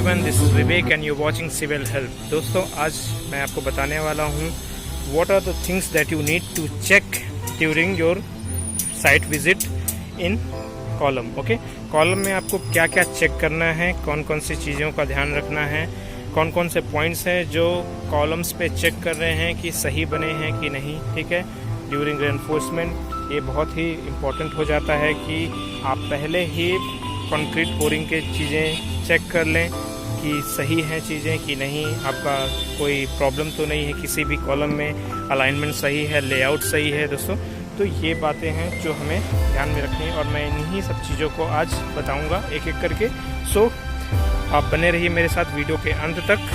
Everyone, this is Vivek and you watching civil help. दोस्तों, आज मैं आपको बताने वाला हूँ what are the things that you need to check during your site visit in column. Okay, column में आपको क्या क्या चेक करना है, कौन कौन सी चीज़ों का ध्यान रखना है, कौन कौन से पॉइंट्स हैं जो कॉलम्स पे चेक कर रहे हैं कि सही बने हैं कि नहीं। ठीक है, ड्यूरिंग रेनफोर्समेंट ये बहुत ही इम्पोर्टेंट हो जाता है कि आप पहले ही कंक्रीट पोरिंग के चीज़ें चेक कर लें कि सही हैं चीज़ें कि नहीं, आपका कोई प्रॉब्लम तो नहीं है किसी भी कॉलम में, अलाइनमेंट सही है, लेआउट सही है। दोस्तों, तो ये बातें हैं जो हमें ध्यान में रखनी है और मैं इन्हीं सब चीज़ों को आज बताऊंगा एक एक करके। सो आप बने रहिए मेरे साथ वीडियो के अंत तक।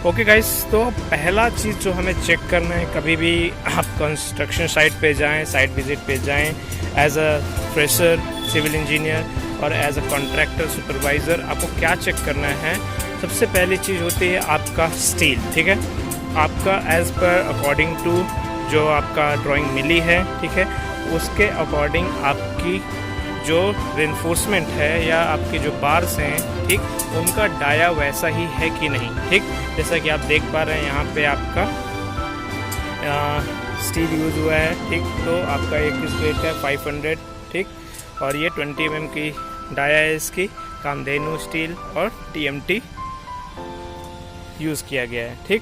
ओके गाइस, तो पहला चीज़ जो हमें चेक करना है, कभी भी आप कंस्ट्रक्शन साइट पे जाएं, साइट विजिट पे जाएं, as a fresher civil engineer और एज अ कॉन्ट्रैक्टर सुपरवाइज़र, आपको क्या चेक करना है। सबसे पहली चीज़ होती है आपका स्टील। ठीक है, आपका एज पर अकॉर्डिंग टू जो आपका ड्राइंग मिली है, ठीक है, उसके अकॉर्डिंग आपकी जो रेनफोर्समेंट है या आपके जो बार्स हैं, ठीक, उनका डाया वैसा ही है कि नहीं। ठीक, जैसा कि आप देख पा रहे हैं यहाँ पे आपका स्टील यूज़ हुआ है। ठीक, तो आपका एक इस ग्रेड का 500, ठीक, और ये 20 mm की डाया है इसकी, कामधेनु स्टील और TMT यूज़ किया गया है। ठीक,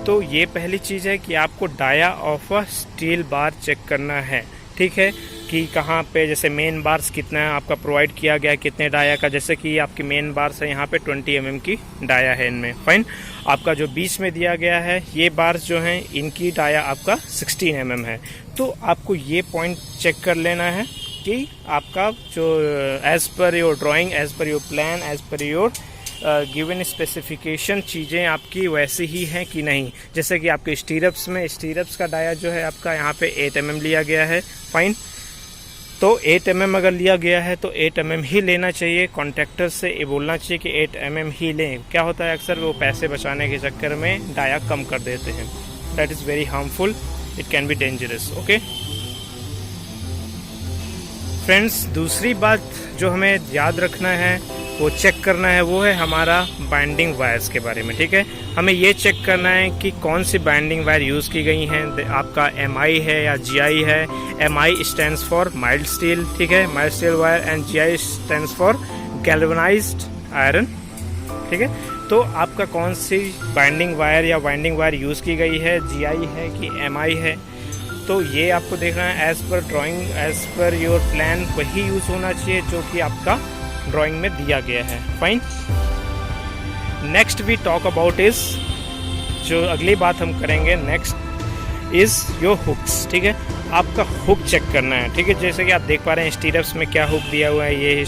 तो ये पहली चीज़ है कि आपको dia of a steel bar check करना है। ठीक है, कि कहाँ पे जैसे मेन बार्स कितना है आपका प्रोवाइड किया गया है, कितने डाया का, जैसे कि आपकी मेन बार्स है यहाँ पे 20 mm की डाया है इनमें। फाइन, आपका जो बीच में दिया गया है ये बार्स जो हैं इनकी डाया आपका 16 mm है। तो आपको ये पॉइंट चेक कर लेना है कि आपका जो as per your drawing, as per your plan, as per your given specification चीज़ें आपकी वैसी ही हैं कि नहीं। जैसे कि आपके स्टीरप्स में, स्टीरप्स का डाया जो है आपका यहाँ पे 8 mm लिया गया है। फाइन, तो 8 mm अगर लिया गया है तो 8 mm ही लेना चाहिए। कॉन्ट्रैक्टर से ये बोलना चाहिए कि 8 mm ही लें। क्या होता है, अक्सर वो पैसे बचाने के चक्कर में डाया कम कर देते हैं। That is very harmful, it can be dangerous. Okay friends, दूसरी बात जो हमें याद रखना है, वो चेक करना है, वो है हमारा बाइंडिंग वायर्स के बारे में। ठीक है, हमें ये चेक करना है कि कौन सी बाइंडिंग वायर यूज़ की गई हैं। आपका MI है या GI है। MI stands for mild steel, ठीक है, mild steel wire, and GI stands for galvanised iron. ठीक है, तो आपका कौन सी बाइंडिंग वायर या वाइंडिंग वायर यूज़ की गई है, GI है कि MI है, तो ये आपको देखना है। As per drawing, as per your plan वही यूज़ होना चाहिए जो कि आपका ड्राइंग में दिया गया है। Fine, next we talk about is, जो अगली बात हम करेंगे नेक्स्ट इज़ योर हुक्स। ठीक है, आपका हुक चेक करना है। ठीक है, जैसे कि आप देख पा रहे हैं स्टीरप्स में क्या हुक दिया हुआ है, ये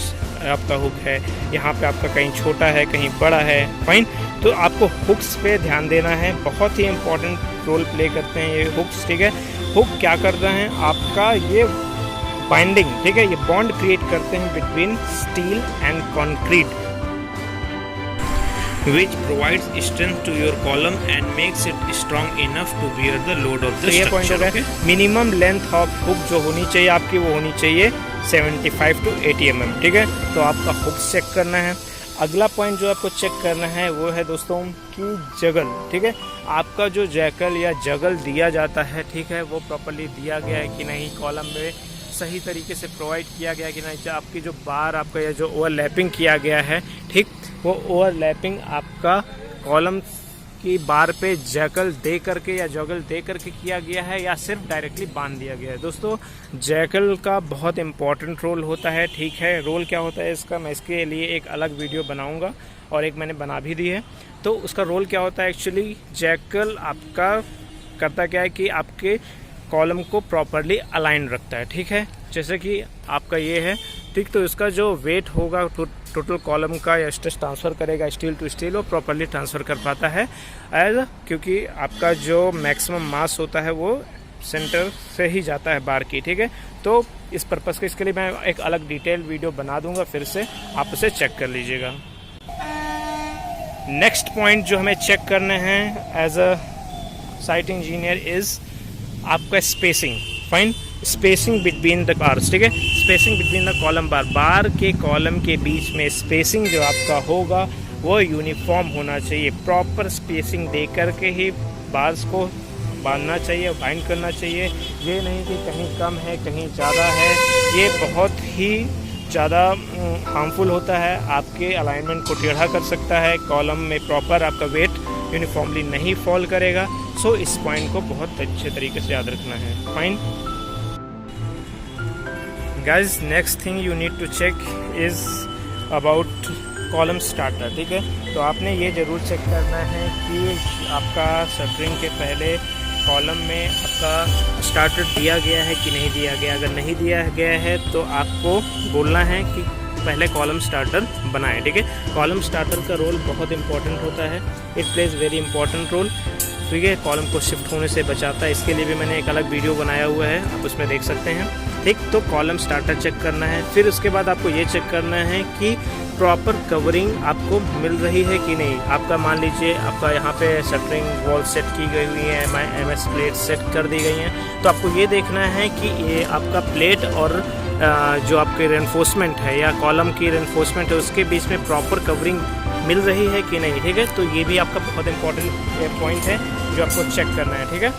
आपका हुक है, यहाँ पे आपका कहीं छोटा है कहीं बड़ा है। फाइन, तो आपको हुक्स पे ध्यान देना है, बहुत ही इंपॉर्टेंट रोल प्ले करते हैं ये हुक्स। ठीक है, हुक क्या करता है, आपका ये बाइंडिंग, ठीक है, ये बॉन्ड क्रिएट करते हैं between steel and concrete, which provides strength to your column and makes it strong enough to bear the load of the structure. Okay? Minimum length of hook जो होनी चाहिए आपकी, वो होनी चाहिए 75 to 80 mm। ठीक है, तो आपका हुक चेक करना है। अगला पॉइंट जो आपको चेक करना है वो है दोस्तों कि जगल। ठीक है, आपका जो जैकल या जगल दिया जाता है, ठीक है, वो प्रॉपर्ली दिया गया है कि नहीं, कॉलम में सही तरीके से प्रोवाइड किया गया कि नहीं। आपकी जो बार आपका या जो ओवरलैपिंग किया गया है, ठीक, वो ओवरलैपिंग आपका कॉलम की बार पे जैकल दे करके या जगल दे करके किया गया है या सिर्फ डायरेक्टली बांध दिया गया है। दोस्तों, जैकल का बहुत इंपॉर्टेंट रोल होता है। ठीक है, रोल क्या होता है इसका, मैं इसके लिए एक अलग वीडियो बनाऊंगा और एक मैंने बना भी दी है। तो उसका रोल क्या होता है, एक्चुअली जैकल आपका करता क्या है कि आपके कॉलम को प्रॉपरली अलाइन रखता है। ठीक है, जैसे कि आपका ये है, ठीक, तो इसका जो वेट होगा टोटल कॉलम का या स्ट्रेस ट्रांसफ़र करेगा स्टील टू स्टील, वो प्रॉपरली ट्रांसफ़र कर पाता है क्योंकि आपका जो मैक्सिमम मास होता है वो सेंटर से ही जाता है बार की। ठीक है, तो इस पर्पज़ के, इसके लिए मैं एक अलग डिटेल वीडियो बना दूंगा, फिर से आप उसे चेक कर लीजिएगा। नेक्स्ट पॉइंट जो हमें चेक करना है as a site engineer is आपका spacing. Fine. Spacing between the bars, ठीक है, spacing between the column bar, bar के कॉलम के बीच में स्पेसिंग जो आपका होगा वो यूनिफॉर्म होना चाहिए। प्रॉपर स्पेसिंग दे करके ही बार्स को बांधना चाहिए, बाइंड करना चाहिए। ये नहीं कि कहीं कम है कहीं ज़्यादा है, ये बहुत ही ज़्यादा हार्मफुल होता है, आपके अलाइनमेंट को टेढ़ा कर सकता है, कॉलम में प्रॉपर आपका वेट यूनिफॉर्मली नहीं फॉल करेगा। सो इस पॉइंट को बहुत अच्छे तरीके से याद रखना है। Fine guys, next thing you need to check is about column starter, ठीक है। तो आपने ये ज़रूर चेक करना है कि आपका शटरिंग के पहले कॉलम में आपका स्टार्टर दिया गया है कि नहीं दिया गया। अगर नहीं दिया गया है तो आपको बोलना है कि पहले कॉलम स्टार्टर बनाएं, ठीक है। कॉलम स्टार्टर का रोल बहुत इंपॉर्टेंट होता है, it plays very important role, ठीक है। कॉलम को शिफ्ट होने से बचाता है, इसके लिए भी मैंने एक अलग वीडियो बनाया हुआ है, आप उसमें देख सकते हैं, ठीक। तो कॉलम स्टार्टर चेक करना है। फिर उसके बाद आपको ये चेक करना है कि प्रॉपर कवरिंग आपको मिल रही है कि नहीं। आपका मान लीजिए आपका यहाँ पे शटरिंग वॉल सेट की गई हुई है, MS प्लेट सेट कर दी गई हैं, तो आपको ये देखना है कि ये आपका प्लेट और जो आपके रेनफोर्समेंट है या कॉलम की रेनफोर्समेंट है उसके बीच में प्रॉपर कवरिंग मिल रही है कि नहीं, ठीक है। तो ये भी आपका बहुत इंपॉर्टेंट पॉइंट है जो आपको चेक करना है, ठीक है।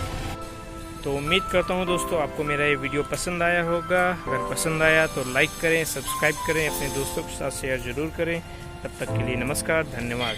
तो उम्मीद करता हूँ दोस्तों आपको मेरा ये वीडियो पसंद आया होगा। अगर पसंद आया तो लाइक करें, सब्सक्राइब करें, अपने दोस्तों के साथ शेयर ज़रूर करें। तब तक के लिए नमस्कार, धन्यवाद।